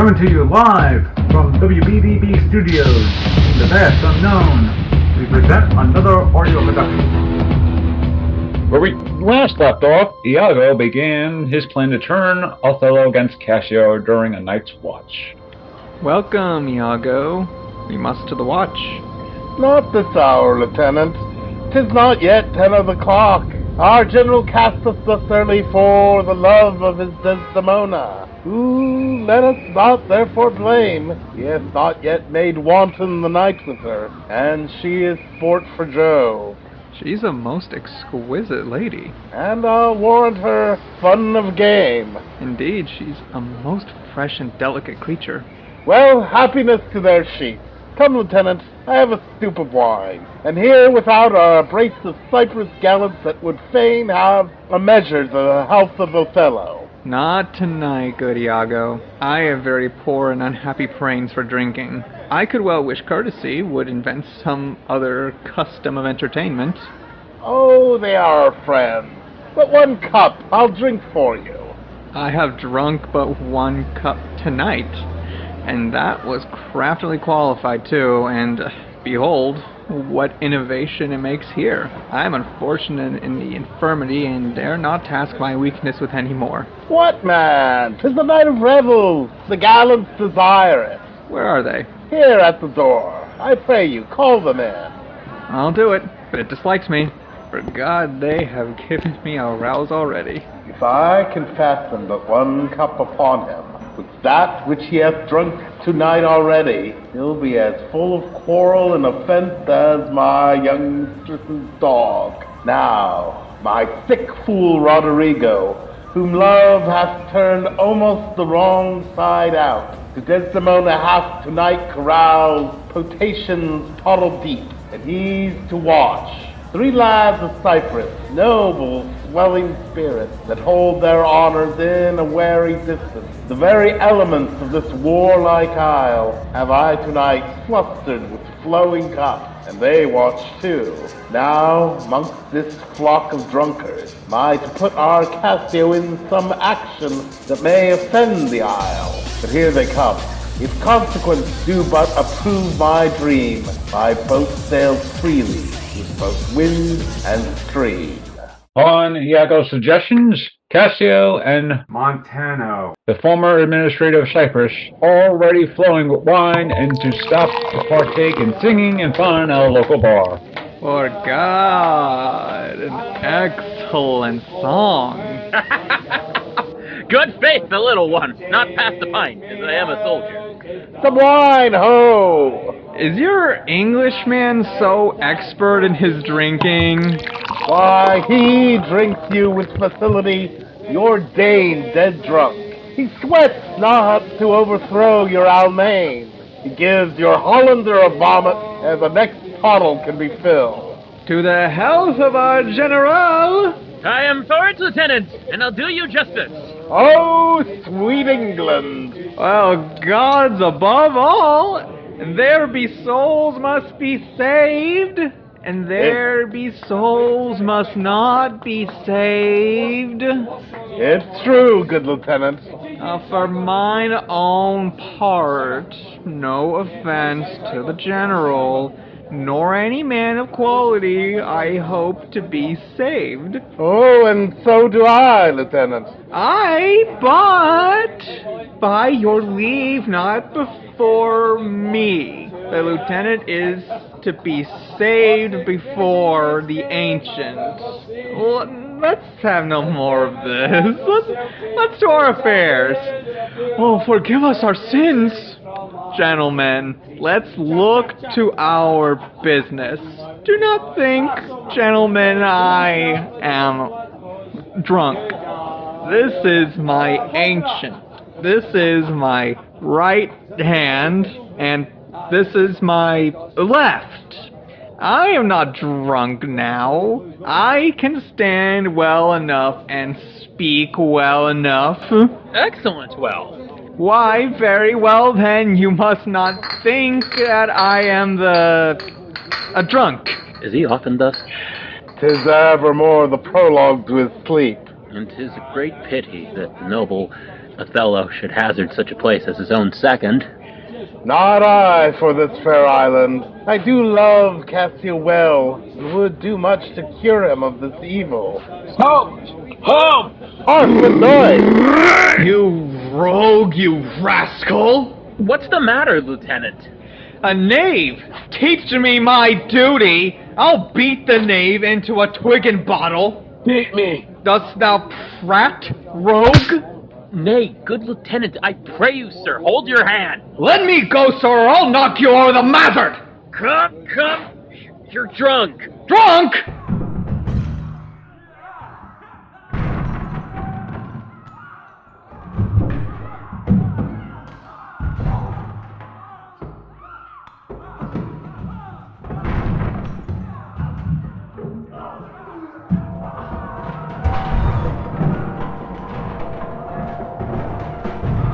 Coming to you live from WBDB Studios in the vast unknown, we present another audio production. Where we last left off, Iago began his plan to turn Othello against Cassio during a night's watch. Welcome, Iago. We must to the watch. Not this hour, Lieutenant. 'Tis not yet 10 of the clock. Our general cast us thus early for the love of his Desdemona, who let us not therefore blame. He hath not yet made wanton the night with her, and she is sport for Jove. She's a most exquisite lady. And I'll warrant her fun of game. Indeed, she's a most fresh and delicate creature. Well, happiness to their sheets. Come, Lieutenant, I have a stoup of wine, and here without are a brace of Cyprus gallants that would fain have a measure to the health of Othello. Not tonight, good Iago. I have very poor and unhappy brains for drinking. I could well wish courtesy would invent some other custom of entertainment. Oh, they are our friends. But 1 cup, I'll drink for you. I have drunk but 1 cup tonight, and that was craftily qualified too, and behold, what innovation it makes here. I am unfortunate in the infirmity, and dare not task my weakness with any more. What, man? 'Tis the night of revels. The gallants desire it. Where are they? Here at the door. I pray you, call them in. I'll do it, but it dislikes me. For God, they have given me a rouse already. If I can fasten but 1 cup upon him, with that which he hath drunk tonight already, he'll be as full of quarrel and offence as my young mistress's dog. Now, my thick fool Roderigo, whom love hath turned almost the wrong side out, to Desdemona hath tonight caroused potations puddle deep, and he's to watch. 3 lads of Cyprus, noble, swelling spirits, that hold their honors in a wary distance. The very elements of this warlike isle have I tonight flustered with flowing cups, and they watch too. Now, amongst this flock of drunkards, am I to put our Cassio in some action that may offend the isle? But here they come. If consequence do but approve my dream, my boat sails freely with both wind and stream. On Iago's suggestions, Cassio and Montano. the former administrator of Cyprus, already flowing with wine, and to stop to partake in singing and fun at a local bar. For God, an excellent song. Good faith, the little one, not past the pint, as I am a soldier. Some wine, ho! Is your Englishman so expert in his drinking? Why, he drinks you with facility, your Dane dead drunk. He sweats not to overthrow your Almain. He gives your Hollander a vomit, and the next bottle can be filled. To the health of our General! I am for it, Lieutenant, and I'll do you justice. Oh, sweet England! Well, gods above all, there be souls must be saved, and there be souls must not be saved. It's true, good Lieutenant. For mine own part, no offense to the General, nor any man of quality, I hope to be saved. Oh, and so do I, Lieutenant. But by your leave, not before me. The lieutenant is to be saved before the ancients. Well, let's have no more of this. Let's do our affairs. Oh, forgive us our sins. Gentlemen, let's look to our business. Do not think, gentlemen, I am drunk. This is my ancient. This is my right hand, and this is my left. I am not drunk now. I can stand well enough and speak well enough. Excellent, well. Why, very well then, you must not think that I am a drunk. Is he often thus? 'Tis evermore the prologue to his sleep. And 'tis a great pity that the noble Othello should hazard such a place as his own second. Not I for this fair island. I do love Cassio well, and would do much to cure him of this evil. Help! Help! Hark with noise! You rogue, you rascal! What's the matter, Lieutenant? A knave! Teach me my duty! I'll beat the knave into a twig and bottle! Beat me! Dost thou prat, rogue? Nay, good Lieutenant, I pray you, sir, hold your hand. Let me go, sir, or I'll knock you over the mazzard! Come. You're drunk. Drunk?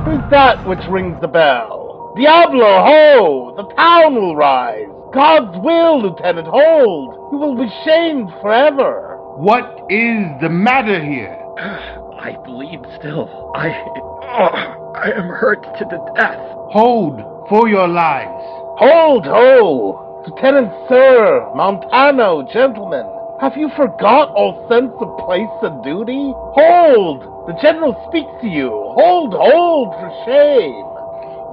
Who's that which rings the bell? Diablo, ho! The town will rise! God's will, Lieutenant, hold! You will be shamed forever! What is the matter here? I bleed still. I am hurt to the death. Hold for your lives. Hold, ho! Lieutenant Sir, Montano, gentlemen, have you forgot all sense of place and duty? Hold! The General speaks to you! Hold, for shame!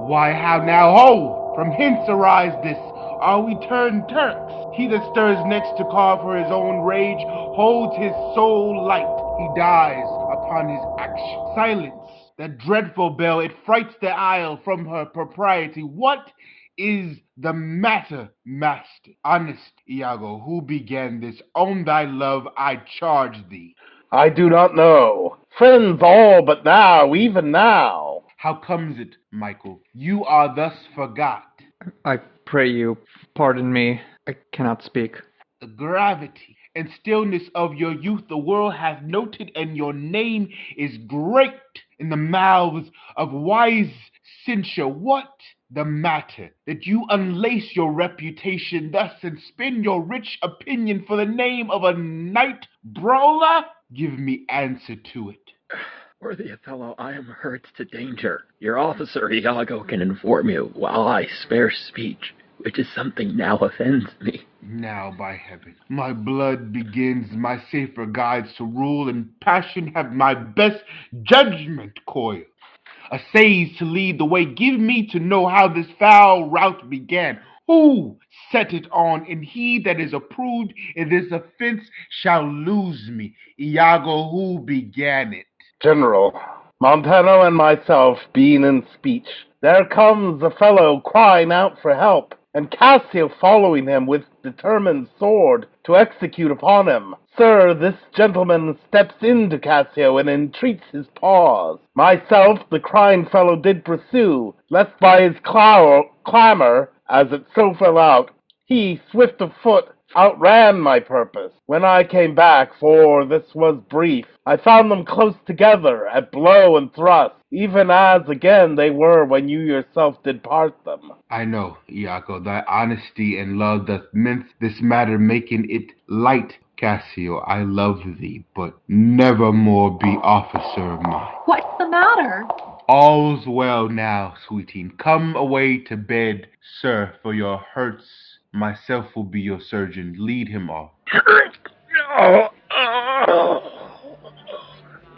Why, how now, ho! From hence arise this. Are we turned Turks? He that stirs next to carve for his own rage holds his soul light. He dies upon his action. Silence! That dreadful bell, it frights the isle from her propriety. What is the matter, master? Honest Iago, who began this? On thy love I charge thee. I do not know. Friends all but now, even now. How comes it, Michael, you are thus forgot? I pray you, pardon me. I cannot speak. The gravity and stillness of your youth the world hath noted, and your name is great in the mouths of wise censure. What the matter that you unlace your reputation thus and spend your rich opinion for the name of a knight brawler? Give me answer to it. Worthy Othello, I am hurt to danger. Your officer Iago can inform you while I spare speech, which is something now offends me. Now, by heaven, my blood begins, my safer guides to rule, and passion have my best judgment coiled. Essays to lead the way, give me to know how this foul rout began. Who set it on? And he that is approved in this offense shall lose me. Iago, who began it? General, Montano and myself being in speech, there comes a fellow crying out for help, and Cassio following him with determined sword to execute upon him. Sir, this gentleman steps into Cassio and entreats his pause. Myself the crying fellow did pursue, lest by his clamor, as it so fell out, he, swift of foot, outran my purpose. When I came back, for this was brief, I found them close together at blow and thrust, even as again they were when you yourself did part them. I know, Iago, thy honesty and love doth mince this matter, making it light. Cassio, I love thee, but never more be officer of mine. What's the matter? All's well now, sweeting. Come away to bed, sir, for your hurts. Myself will be your surgeon. Lead him off.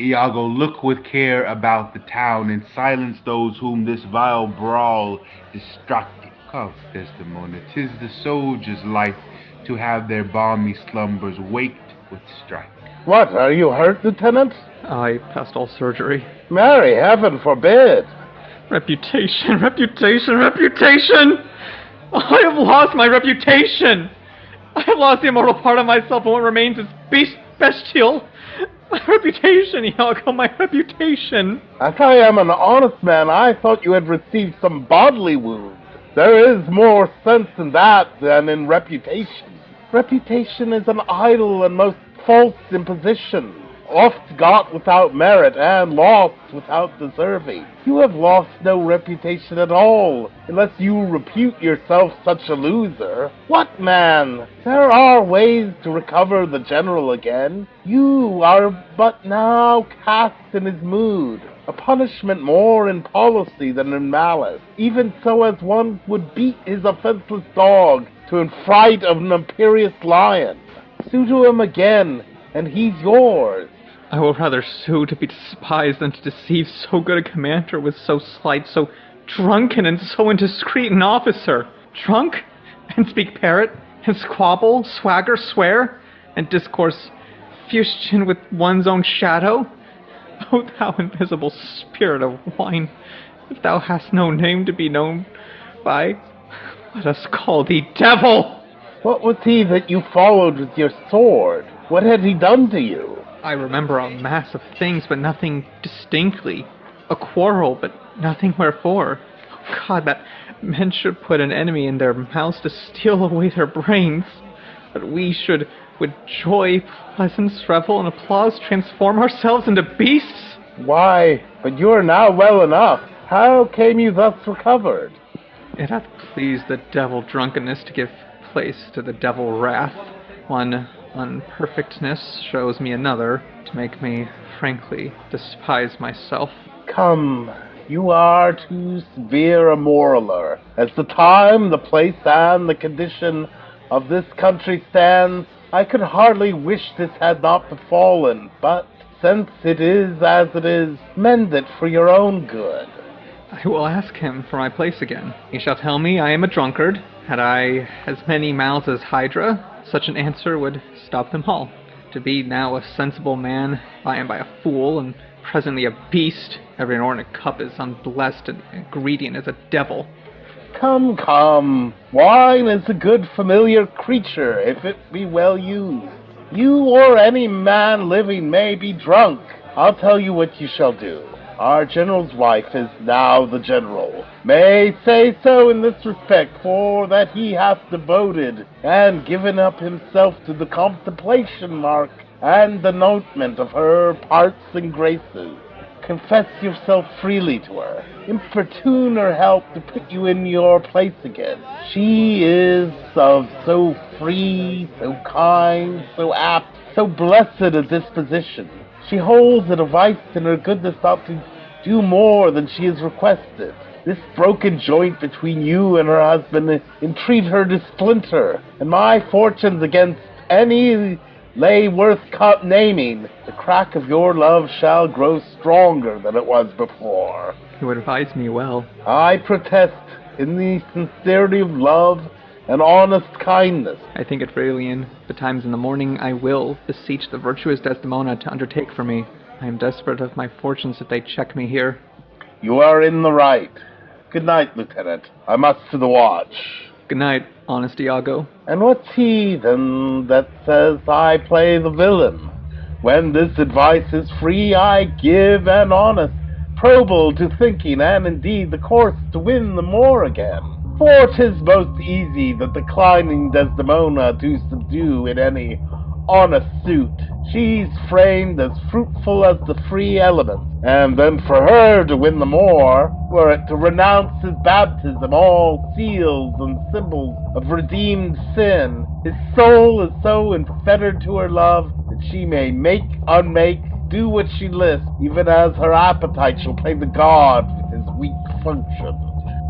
Iago, look with care about the town and silence those whom this vile brawl distracted. Come, Desdemona, 'tis the soldier's life to have their balmy slumbers waked with strife. What, are you hurt, Lieutenant? I passed all surgery. Mary, heaven forbid! Reputation! I have lost my reputation! I have lost the immortal part of myself, and what remains is bestial. My reputation, Iago, my reputation. As I am an honest man, I thought you had received some bodily wound. There is more sense in that than in reputation. Reputation is an idle and most false imposition, oft got without merit and lost without deserving. You have lost no reputation at all, unless you repute yourself such a loser. What, man? There are ways to recover the general again. You are but now cast in his mood. a punishment more in policy than in malice, even so as one would beat his offenseless dog to affright of an imperious lion. Sue to him again, and he's yours. I will rather sue to be despised than to deceive so good a commander with so slight, so drunken, and so indiscreet an officer. Drunk, and speak parrot, and squabble, swagger, swear, and discourse fustian with one's own shadow? O thou invisible spirit of wine, if thou hast no name to be known by, let us call thee devil! What was he that you followed with your sword? What had he done to you? I remember a mass of things, but nothing distinctly. A quarrel, but nothing wherefore. Oh God, that men should put an enemy in their mouths to steal away their brains. But we should, with joy, pleasance, revel, and applause, transform ourselves into beasts? Why, but you are now well enough. How came you thus recovered? It hath pleased the devil drunkenness to give place to the devil wrath. One unperfectness shows me another, to make me frankly despise myself. Come, you are too severe a moraler. As the time, the place, and the condition of this country stands, I could hardly wish this had not befallen, but since it is as it is, mend it for your own good. I will ask him for my place again. He shall tell me I am a drunkard. Had I as many mouths as Hydra, such an answer would stop them all. To be now a sensible man, by and by a fool, and presently a beast, every inordinate cup is unblessed and ingredient is a devil. Come, come, wine is a good familiar creature, if it be well used. You or any man living may be drunk. I'll tell you what you shall do. Our general's wife is now the general. May say so in this respect, for that he hath devoted and given up himself to the contemplation, mark, and the notement of her parts and graces. Confess yourself freely to her. Importune her help to put you in your place again. She is of so free, so kind, so apt, so blessed a disposition. She holds it a vice in her goodness not to do more than she has requested. This broken joint between you and her husband entreat her to splinter, and my fortunes against any lay worth naming. The crack of your love shall grow stronger than it was before. You would advise me well. I protest in the sincerity of love and honest kindness. I think it, Aurelian, betimes in the morning I will beseech the virtuous Desdemona to undertake for me. I am desperate of my fortunes if they check me here. You are in the right. Good night, Lieutenant. I must to the watch. Good night, honest Iago. And what's he, then, that says I play the villain? When this advice is free, I give an honest probal to thinking, and indeed the course to win the more again. For 'tis most easy the declining Desdemona to subdue in any honest suit. She's framed as fruitful as the free elements, and then for her to win the more, were it to renounce his baptism, all seals and symbols of redeemed sin. His soul is so enfettered to her love that she may make, unmake, do what she lists, even as her appetite shall play the god with his weak function.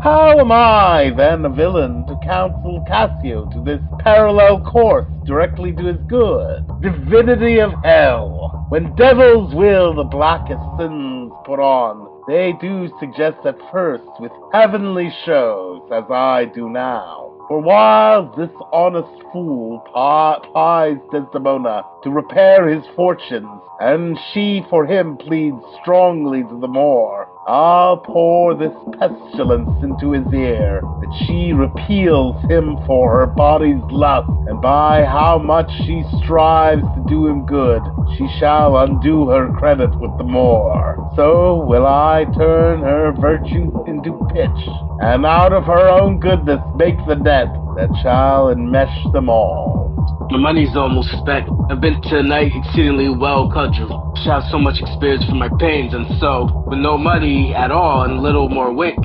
How am I, then, a villain, to counsel Cassio to this parallel course directly to his good? Divinity of hell! When devils will the blackest sins put on, they do suggest at first with heavenly shows, as I do now. For while this honest fool plies Desdemona to repair his fortunes, and she for him pleads strongly to the more, I'll pour this pestilence into his ear, that she repeals him for her body's lust, and by how much she strives to do him good, she shall undo her credit with the more. So will I turn her virtue into pitch, and out of her own goodness make the net that shall enmesh them all. My money's almost spent. I've been tonight exceedingly well cudgeled. Shot so much experience for my pains, and so, with no money at all and little more wink,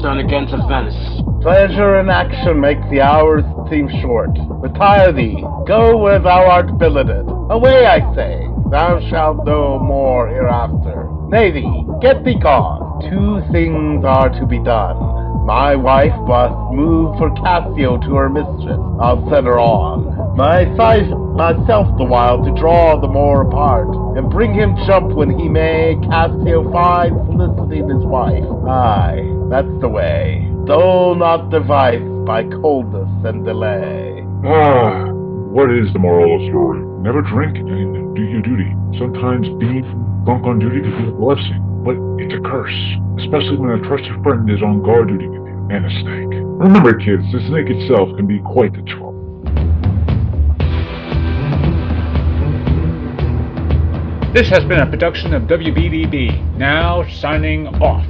turn again to Venice. Pleasure and action make the hours seem short. Retire thee, go where thou art billeted. Away, I say, thou shalt know more hereafter. Navy, get thee gone. 2 things are to be done. My wife must move for Cassio to her mistress. I'll set her on. Myself the while to draw the more apart, and bring him jump when he may. Cassio find soliciting his wife. Aye, that's the way. Though not devised by coldness and delay. What is the moral of the story? Never drink and do your duty. Sometimes being drunk on duty can be a blessing, but it's a curse, especially when a trusted friend is on guard duty with you, and a snake. Remember, kids, the snake itself can be quite the trouble. This has been a production of WBDB, now signing off.